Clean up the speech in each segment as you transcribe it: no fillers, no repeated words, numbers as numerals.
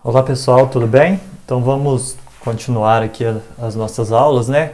Olá pessoal, tudo bem? Então vamos continuar aqui as nossas aulas, né?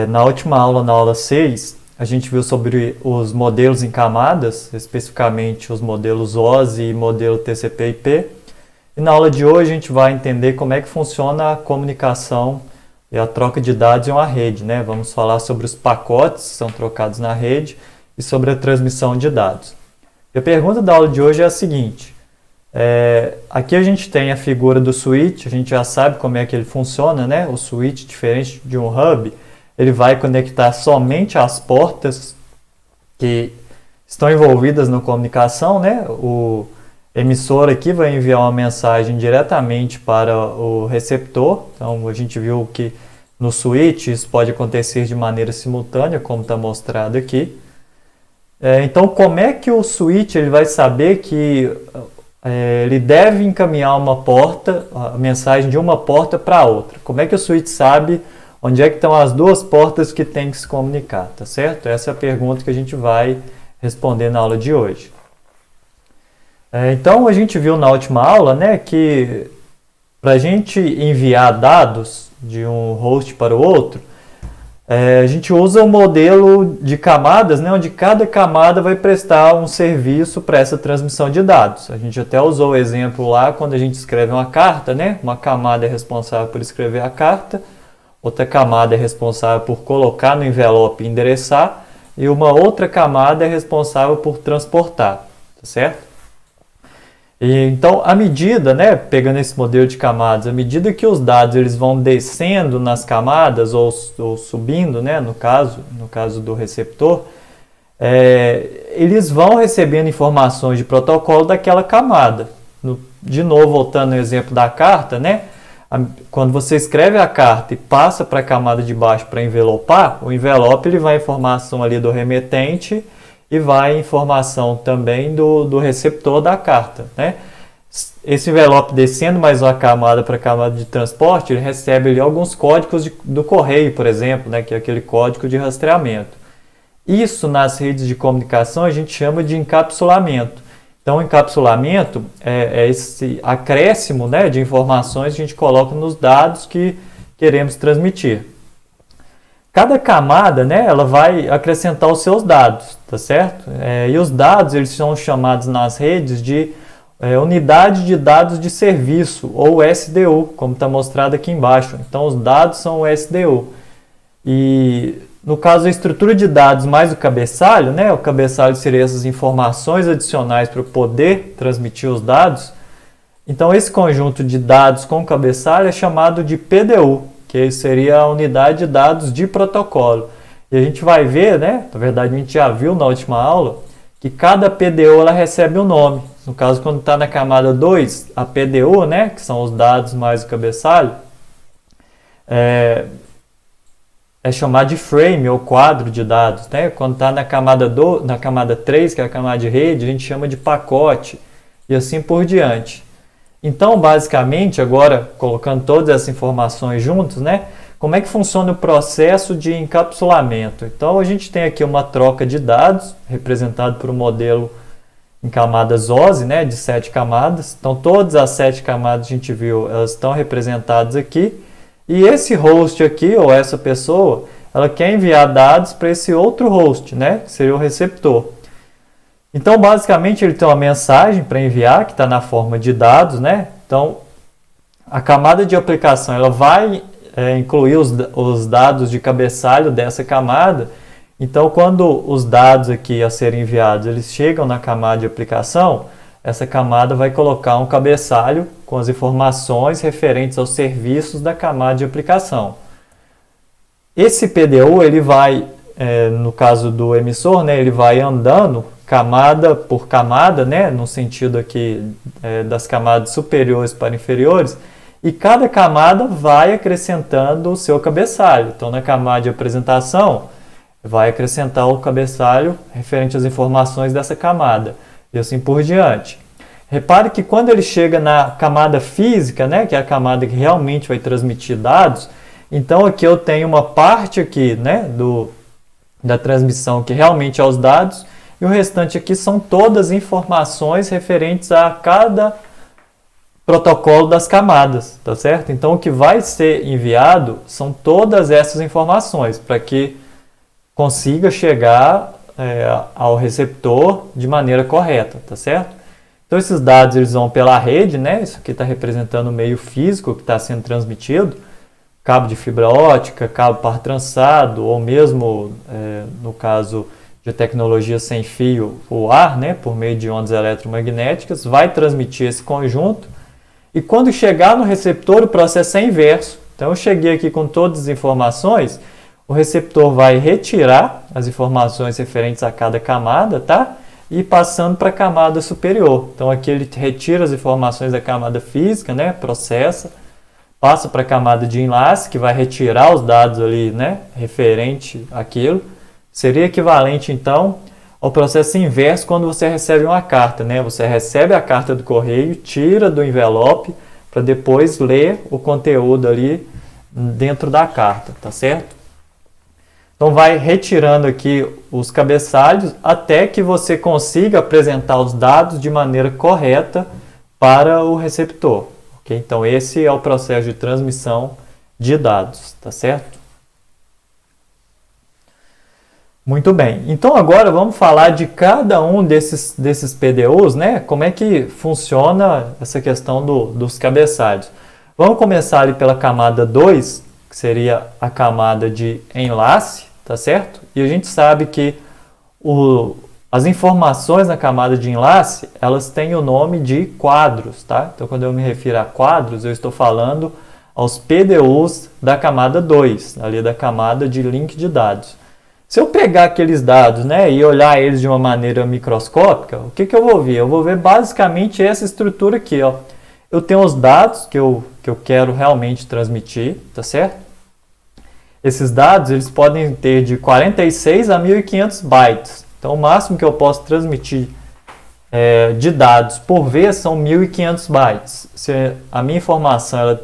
Na última aula, na aula 6, a gente viu sobre os modelos em camadas, especificamente os modelos OSI e modelo TCP/IP. E na aula de hoje a gente vai entender como é que funciona a comunicação e a troca de dados em uma rede, né? Vamos falar sobre os pacotes que são trocados na rede e sobre a transmissão de dados. E a pergunta da aula de hoje é a seguinte: aqui a gente tem a figura do switch, a gente já sabe como é que ele funciona, né? O switch, diferente de um hub, ele vai conectar somente as portas que estão envolvidas na comunicação, né? O emissor aqui vai enviar uma mensagem diretamente para o receptor. Então a gente viu que no switch isso pode acontecer de maneira simultânea, como está mostrado aqui. Então como é que o switch ele vai saber que ele deve encaminhar a mensagem de uma porta para outra? Como é que o switch sabe onde é que estão as duas portas que tem que se comunicar, tá certo? Essa é a pergunta que a gente vai responder na aula de hoje. Então a gente viu na última aula, né, que para a gente enviar dados de um host para o outro, a gente usa um modelo de camadas, né, onde cada camada vai prestar um serviço para essa transmissão de dados. A gente até usou o exemplo lá quando a gente escreve uma carta, né? Uma camada é responsável por escrever a carta, outra camada é responsável por colocar no envelope e endereçar, e uma outra camada é responsável por transportar, tá certo? Então, à medida, né, pegando esse modelo de camadas, à medida que os dados eles vão descendo nas camadas ou subindo, né, no caso do receptor, eles vão recebendo informações de protocolo daquela camada. De novo, voltando no exemplo da carta, né, quando você escreve a carta e passa para a camada de baixo para envelopar, o envelope ele vai a informação ali do remetente e vai a informação também do receptor da carta, né? Esse envelope descendo mais uma camada para a camada de transporte, ele recebe ali alguns códigos do correio, por exemplo, né? Que é aquele código de rastreamento. Isso nas redes de comunicação a gente chama de encapsulamento. Então, o encapsulamento é esse acréscimo, né, de informações que a gente coloca nos dados que queremos transmitir. Cada camada, né, ela vai acrescentar os seus dados, tá certo? E os dados eles são chamados nas redes de unidade de dados de serviço, ou SDU, como está mostrado aqui embaixo. Então, os dados são o SDU. E no caso da estrutura de dados mais o cabeçalho, né, o cabeçalho seria essas informações adicionais para poder transmitir os dados. Então, esse conjunto de dados com cabeçalho é chamado de PDU, que seria a unidade de dados de protocolo. E a gente vai ver, né, na verdade a gente já viu na última aula, que cada PDU ela recebe um nome. No caso, quando está na camada 2, a PDU, né, que são os dados mais o cabeçalho, é chamado de frame ou quadro de dados, né? Quando está na camada 3, que é a camada de rede, a gente chama de pacote e assim por diante. Então, basicamente, agora colocando todas essas informações juntos, né? Como é que funciona o processo de encapsulamento? Então, a gente tem aqui uma troca de dados, representado por um modelo em camadas OSI, né? De 7 camadas. Então, todas as 7 camadas que a gente viu, elas estão representadas aqui. E esse host aqui, ou essa pessoa, ela quer enviar dados para esse outro host, né? Que seria o receptor. Então, basicamente, ele tem uma mensagem para enviar, que está na forma de dados, né? Então, a camada de aplicação ela vai incluir os dados de cabeçalho dessa camada. Então, quando os dados aqui a serem enviados, eles chegam na camada de aplicação, essa camada vai colocar um cabeçalho com as informações referentes aos serviços da camada de aplicação. Esse PDU, ele vai, no caso do emissor, né, ele vai andando camada por camada, né, no sentido aqui das camadas superiores para inferiores, e cada camada vai acrescentando o seu cabeçalho. Então, na camada de apresentação, vai acrescentar o cabeçalho referente às informações dessa camada, e assim por diante. Repare que quando ele chega na camada física, né, que é a camada que realmente vai transmitir dados, então aqui eu tenho uma parte aqui, né, da transmissão que realmente é os dados, e o restante aqui são todas as informações referentes a cada protocolo das camadas, tá certo? Então o que vai ser enviado são todas essas informações para que consiga chegar ao receptor de maneira correta, tá certo? Então esses dados eles vão pela rede, né? Isso aqui está representando o meio físico que está sendo transmitido, cabo de fibra ótica, cabo par trançado, ou mesmo, no caso de tecnologia sem fio, o ar, né? Por meio de ondas eletromagnéticas, vai transmitir esse conjunto, e quando chegar no receptor o processo é inverso. Então eu cheguei aqui com todas as informações, o receptor vai retirar as informações referentes a cada camada, tá? E passando para a camada superior. Então aqui ele retira as informações da camada física, né? Processa, passa para a camada de enlace, que vai retirar os dados ali, né? Referente àquilo. Seria equivalente, então, ao processo inverso quando você recebe uma carta, né? Você recebe a carta do correio, tira do envelope, para depois ler o conteúdo ali dentro da carta, tá certo? Então vai retirando aqui os cabeçalhos até que você consiga apresentar os dados de maneira correta para o receptor. Okay? Então esse é o processo de transmissão de dados, tá certo? Muito bem. Então agora vamos falar de cada um desses PDUs, né? Como é que funciona essa questão dos cabeçalhos. Vamos começar ali pela camada 2, que seria a camada de enlace, tá certo? E a gente sabe que as informações na camada de enlace, elas têm o nome de quadros, tá? Então, quando eu me refiro a quadros, eu estou falando aos PDUs da camada 2, ali da camada de link de dados. Se eu pegar aqueles dados, né, e olhar eles de uma maneira microscópica, o que eu vou ver? Eu vou ver basicamente essa estrutura aqui, ó. Eu tenho os dados que eu quero realmente transmitir, tá certo? Esses dados eles podem ter de 46 a 1.500 bytes. Então, o máximo que eu posso transmitir de dados por vez são 1.500 bytes. Se a minha informação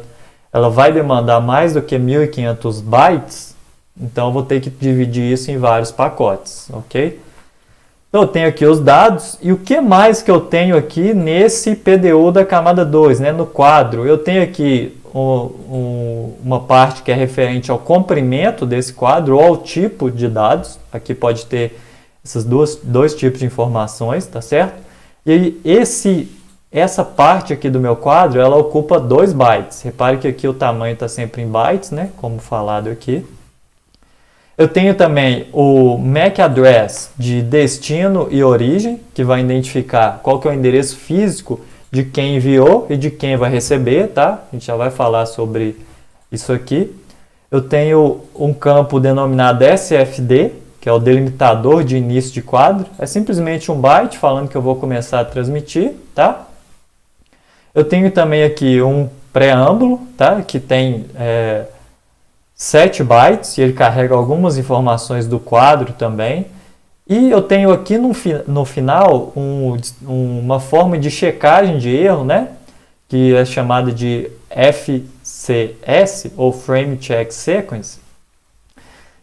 ela vai demandar mais do que 1.500 bytes, então eu vou ter que dividir isso em vários pacotes, ok? Então, eu tenho aqui os dados, e o que mais que eu tenho aqui nesse PDU da camada 2, né, no quadro? Eu tenho aqui uma parte que é referente ao comprimento desse quadro ou ao tipo de dados. Aqui pode ter esses dois tipos de informações, tá certo? E aí essa parte aqui do meu quadro, ela ocupa 2 bytes. Repare que aqui o tamanho está sempre em bytes, né, como falado aqui. Eu tenho também o MAC address de destino e origem, que vai identificar qual que é o endereço físico de quem enviou e de quem vai receber, tá? A gente já vai falar sobre isso aqui. Eu tenho um campo denominado SFD, que é o delimitador de início de quadro. É simplesmente um byte falando que eu vou começar a transmitir, tá? Eu tenho também aqui um preâmbulo, tá? Que tem 7 bytes, e ele carrega algumas informações do quadro também. E eu tenho aqui no final uma forma de checagem de erro, né? Que é chamada de FCS, ou Frame Check Sequence,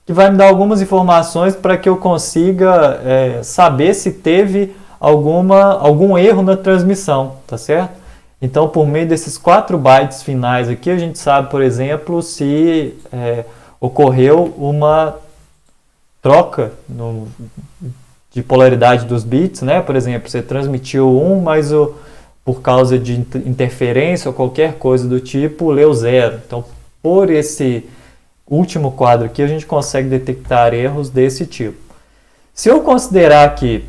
que vai me dar algumas informações para que eu consiga saber se teve algum erro na transmissão, tá certo? Então, por meio desses 4 bytes finais aqui, a gente sabe, por exemplo, se ocorreu uma troca de polaridade dos bits, né? Por exemplo, você transmitiu 1, mas por causa de interferência ou qualquer coisa do tipo, leu 0. Então, por esse último quadro aqui, a gente consegue detectar erros desse tipo. Se eu considerar aqui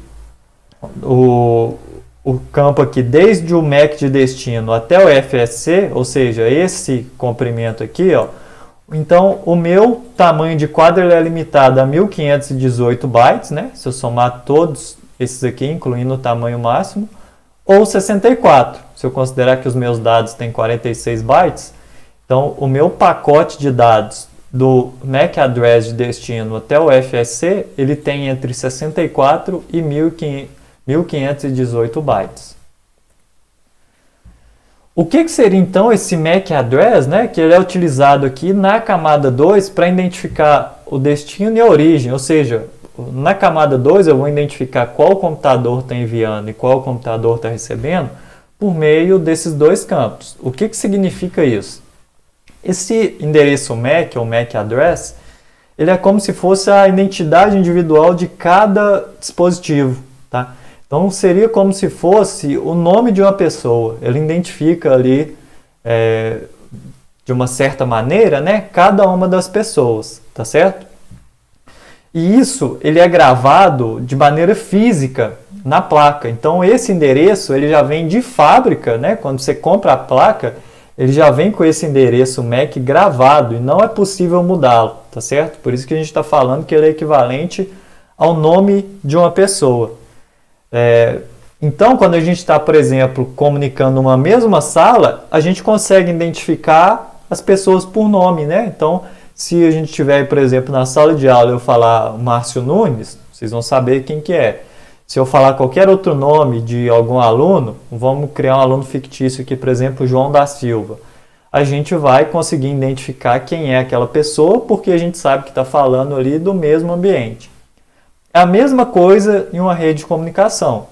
o campo aqui, desde o MAC de destino até o FSC, ou seja, esse comprimento aqui, ó, então o meu tamanho de quadro é limitado a 1518 bytes, né? Se eu somar todos esses aqui, incluindo o tamanho máximo, ou 64, se eu considerar que os meus dados têm 46 bytes, então o meu pacote de dados do MAC address de destino até o FSC, ele tem entre 64 e 1518 bytes. O que seria então esse MAC address, né? Que ele é utilizado aqui na camada 2 para identificar o destino e a origem, ou seja, na camada 2 eu vou identificar qual computador está enviando e qual computador está recebendo por meio desses dois campos. O que significa isso? Esse endereço MAC, ou MAC Address, ele é como se fosse a identidade individual de cada dispositivo, tá? Então, seria como se fosse o nome de uma pessoa. Ele identifica ali, de uma certa maneira, né, cada uma das pessoas, tá certo? E isso, ele é gravado de maneira física na placa. Então, esse endereço, ele já vem de fábrica, né? Quando você compra a placa, ele já vem com esse endereço MAC gravado e não é possível mudá-lo, tá certo? Por isso que a gente está falando que ele é equivalente ao nome de uma pessoa. Então, quando a gente está, por exemplo, comunicando numa mesma sala, a gente consegue identificar as pessoas por nome, né? Então, se a gente estiver, por exemplo, na sala de aula e eu falar Márcio Nunes, vocês vão saber quem que é. Se eu falar qualquer outro nome de algum aluno, vamos criar um aluno fictício aqui, por exemplo, João da Silva. A gente vai conseguir identificar quem é aquela pessoa, porque a gente sabe que está falando ali do mesmo ambiente. É a mesma coisa em uma rede de comunicação.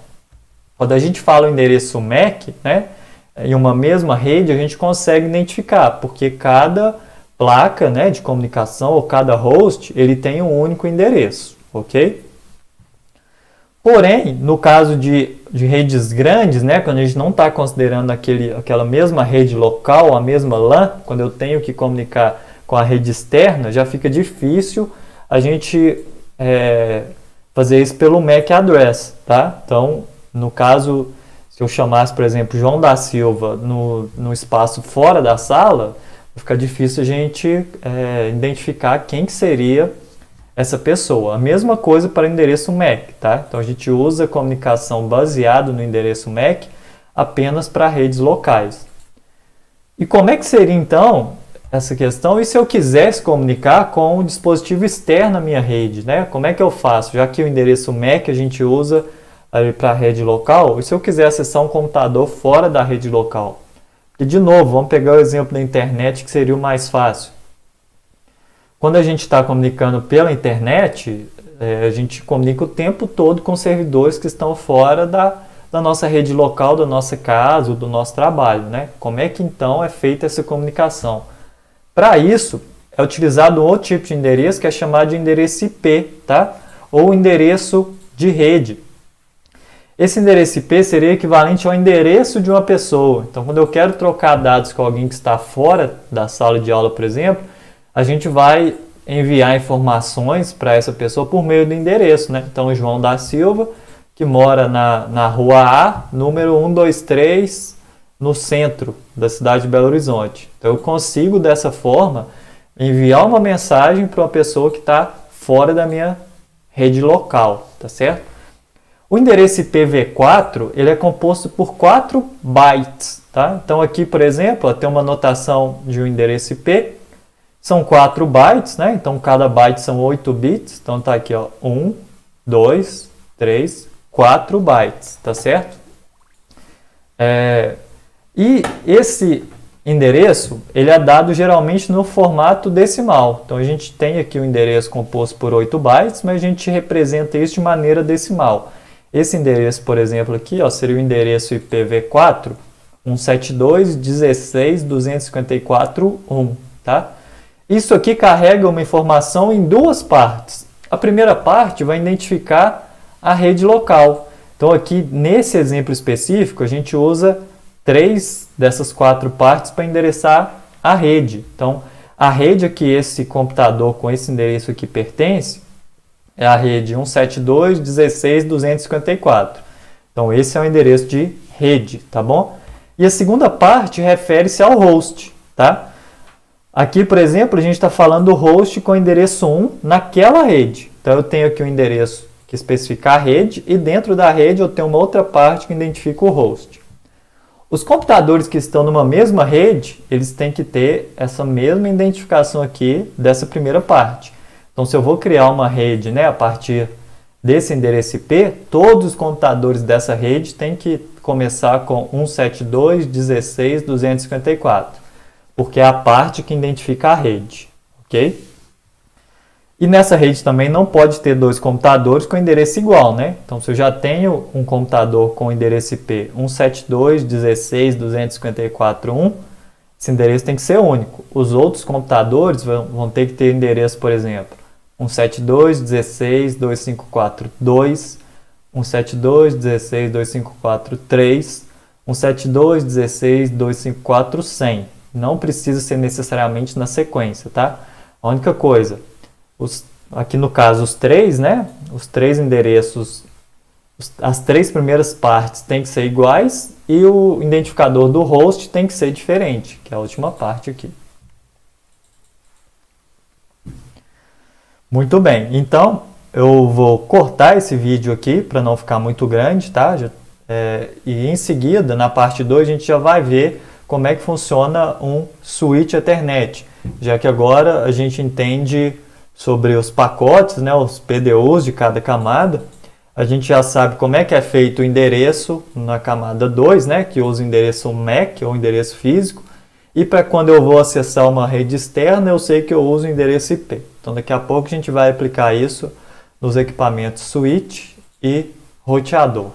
Quando a gente fala o endereço MAC, né, em uma mesma rede, a gente consegue identificar, porque cada placa, né, de comunicação ou cada host, ele tem um único endereço, ok? Porém, no caso de redes grandes, né, quando a gente não está considerando aquela mesma rede local, a mesma LAN, quando eu tenho que comunicar com a rede externa, já fica difícil a gente fazer isso pelo MAC Address, tá? Então, no caso, se eu chamasse, por exemplo, João da Silva no espaço fora da sala, vai ficar difícil a gente identificar quem que seria essa pessoa. A mesma coisa para o endereço MAC, tá? Então a gente usa comunicação baseada no endereço MAC apenas para redes locais. E como é que seria então essa questão? E se eu quisesse comunicar com um dispositivo externo à minha rede, né? Como é que eu faço? Já que o endereço MAC a gente usa para a rede local, e se eu quiser acessar um computador fora da rede local? E de novo, vamos pegar o exemplo da internet, que seria o mais fácil. Quando a gente está comunicando pela internet, a gente comunica o tempo todo com servidores que estão fora da nossa rede local, da nossa casa, do nosso trabalho, né? Como é que então é feita essa comunicação? Para isso, é utilizado um outro tipo de endereço que é chamado de endereço IP, tá? Ou endereço de rede. Esse endereço IP seria equivalente ao endereço de uma pessoa. Então, quando eu quero trocar dados com alguém que está fora da sala de aula, por exemplo, a gente vai enviar informações para essa pessoa por meio do endereço, né? Então, João da Silva, que mora na rua A, número 123, no centro da cidade de Belo Horizonte. Então, eu consigo, dessa forma, enviar uma mensagem para uma pessoa que está fora da minha rede local, tá certo? O endereço IPv4, ele é composto por 4 bytes, tá? Então, aqui, por exemplo, tem uma notação de um endereço IP, são 4 bytes, né? Então, cada byte são 8 bits. Então, tá aqui, ó, 1, 2, 3, 4 bytes, tá certo? E esse endereço, ele é dado geralmente no formato decimal. Então, a gente tem aqui o endereço composto por 8 bytes, mas a gente representa isso de maneira decimal. Esse endereço, por exemplo, aqui, ó, seria o endereço IPv4, 172.16.254.1, tá? Isso aqui carrega uma informação em duas partes. A primeira parte vai identificar a rede local. Então, aqui, nesse exemplo específico, a gente usa 3 dessas 4 partes para endereçar a rede. Então, a rede a que esse computador com esse endereço aqui pertence é a rede 172.16.254. Então, esse é o endereço de rede, tá bom? E a segunda parte refere-se ao host, tá? Aqui, por exemplo, a gente está falando do host com o endereço 1 naquela rede. Então, eu tenho aqui um endereço que especifica a rede e dentro da rede eu tenho uma outra parte que identifica o host. Os computadores que estão numa mesma rede, eles têm que ter essa mesma identificação aqui dessa primeira parte. Então, se eu vou criar uma rede, né, a partir desse endereço IP, todos os computadores dessa rede têm que começar com 172.16.254, porque é a parte que identifica a rede, ok? E nessa rede também não pode ter dois computadores com endereço igual, né? Então, se eu já tenho um computador com endereço IP 172.16.254.1, esse endereço tem que ser único. Os outros computadores vão ter que ter endereço, por exemplo, 172.16.254.2, 172.16.254.3, 172.16.254.100. Não precisa ser necessariamente na sequência, tá? A única coisa, aqui no caso os três, né? Os três endereços, as três primeiras partes têm que ser iguais e o identificador do host tem que ser diferente, que é a última parte aqui. Muito bem, então eu vou cortar esse vídeo aqui para não ficar muito grande, tá? E em seguida, na parte 2, a gente já vai ver como é que funciona um switch Ethernet, já que agora a gente entende sobre os pacotes, né, os PDUs de cada camada. A gente já sabe como é que é feito o endereço na camada 2, né, que usa o endereço MAC ou endereço físico. E para quando eu vou acessar uma rede externa, eu sei que eu uso o endereço IP. Então daqui a pouco a gente vai aplicar isso nos equipamentos switch e roteador.